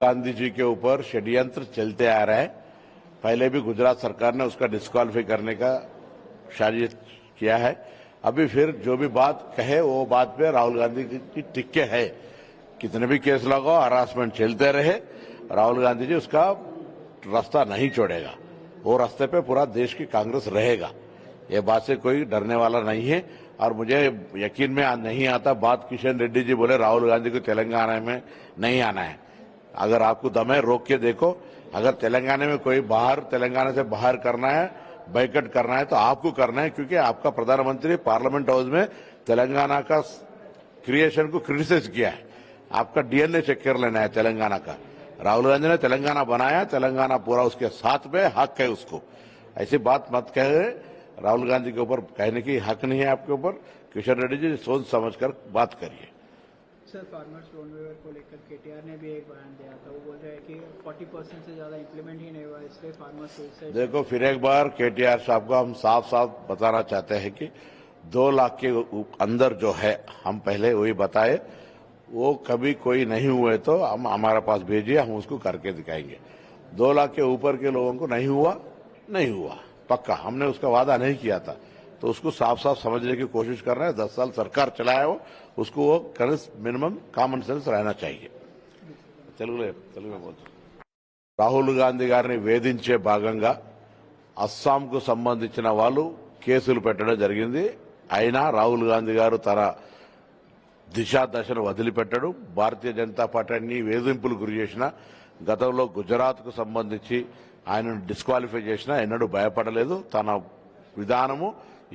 गांधी जी के ऊपर षड्यंत्र चलते आ रहा है। पहले भी गुजरात सरकार ने उसका डिस्क्वालीफाई करने का साजिश किया है। अभी फिर जो भी बात कहे वो बात पे राहुल गांधी की टिक्के है। कितने भी केस लगाओ, हरासमेंट चलते रहे, राहुल गांधी जी उसका रास्ता नहीं छोड़ेगा। वो रास्ते पे पूरा देश की कांग्रेस रहेगा। ये बात से कोई डरने वाला नहीं है। और मुझे यकीन में नहीं आता बात किशन रेड्डी जी बोले राहुल गांधी को तेलंगाना में नहीं आना है। अगर आपको दम है रोक के देखो। अगर तेलंगाना में कोई तेलंगाना से बाहर करना है, बाइकआउट करना है तो आपको करना है, क्योंकि आपका प्रधानमंत्री पार्लियामेंट हाउस में तेलंगाना का क्रिएशन को क्रिटिसाइज किया है। आपका डीएनए चेक कर लेना है तेलंगाना का। राहुल गांधी ने तेलंगाना बनाया, तेलंगाना पूरा उसके साथ में हक है उसको। ऐसी बात मत कहे। राहुल गांधी के ऊपर कहने की हक नहीं है आपके ऊपर। किशन रेड्डी जी सोच समझकर बात करिए। सर, फार्मर्स लोन वेवर को लेकर केटीआर ने भी एक बयान दिया था। वो बोल रहे हैं कि 40% से ज्यादा इम्प्लीमेंट ही नहीं हुआ, इसलिए फार्मर्स सुसाइड। देखो, फिर एक बार केटीआर साहब को हम साफ साफ बताना चाहते हैं कि 2 लाख के अंदर जो है, हम पहले वही बताए, वो कभी कोई नहीं हुए तो हम हमारे पास भेजिए, हम उसको करके दिखाएंगे। 2 लाख के ऊपर के लोगों को नहीं हुआ पक्का। हमने उसका वादा नहीं किया था, तो उसको साफ साफ समझने की कोशिश कर रहे हैं। 10 साल सरकार चलाया हो, उसको वो मिनिमम कॉमन सेंस रहना चाहिए। తెలుగు రాహుల్ గాంధీ గారిని వేధించే భాగంగా అస్సాంకు సంబంధించిన వాళ్ళు కేసులు పెట్టడం జరిగింది. అయినా రాహుల్ గాంధీ గారు తన దిశా దశను వదిలిపెట్టడు. భారతీయ జనతా పార్టీ అన్ని వేధింపులు గురి చేసిన, గతంలో గుజరాత్ కు సంబంధించి ఆయనను డిస్క్వాలిఫై చేసినా ఎన్నడూ భయపడలేదు. తన విధానము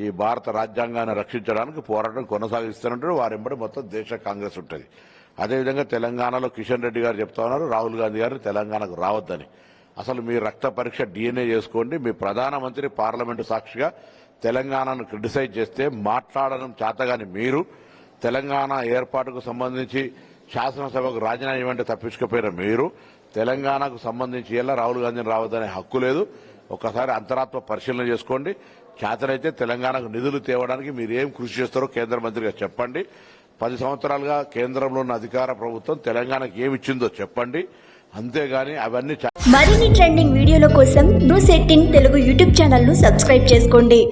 ఈ భారత రాజ్యాంగాన్ని రక్షించడానికి పోరాటం కొనసాగిస్తూనే వారెంబడి మొత్తం దేశ కాంగ్రెస్ ఉంటుంది. అదేవిధంగా తెలంగాణలో కిషన్ రెడ్డి గారు చెప్తా ఉన్నారు రాహుల్ గాంధీ గారు తెలంగాణకు రావద్దని. అసలు మీ రక్త పరీక్ష డిఎన్ఏ చేసుకోండి. మీ ప్రధానమంత్రి పార్లమెంటు సాక్షిగా తెలంగాణను క్రిటిసైజ్ చేస్తే మాట్లాడడం చేతగాని మీరు తెలంగాణ ఏర్పాటుకు సంబంధించి శాసనసభకు రాజీనామా ఇవ్వండి తప్పించుకుపోయిన మీరు తెలంగాణకు సంబంధించి ఎలా రాహుల్ గాంధీని రావద్దనే హక్కు లేదు. ఒకసారి అంతరాత్మ పరిశీలన చేసుకోండి. చేతనైతే తెలంగాణకు నిధులు తేవడానికి మీరు ఏం కృషి చేస్తారో కేంద్ర మంత్రిగా చెప్పండి. 10 సంవత్సరాలుగా కేంద్రంలో ఉన్న అధికార ప్రభుత్వం తెలంగాణకు ఏమిచ్చిందో చెప్పండి. అంతేగాని అవన్నీ మరిన్ని ట్రెండింగ్ వీడియోల కోసం న్యూస్ 18 తెలుగు యూట్యూబ్ ఛానల్ ను సబ్స్క్రైబ్ చేసుకోండి.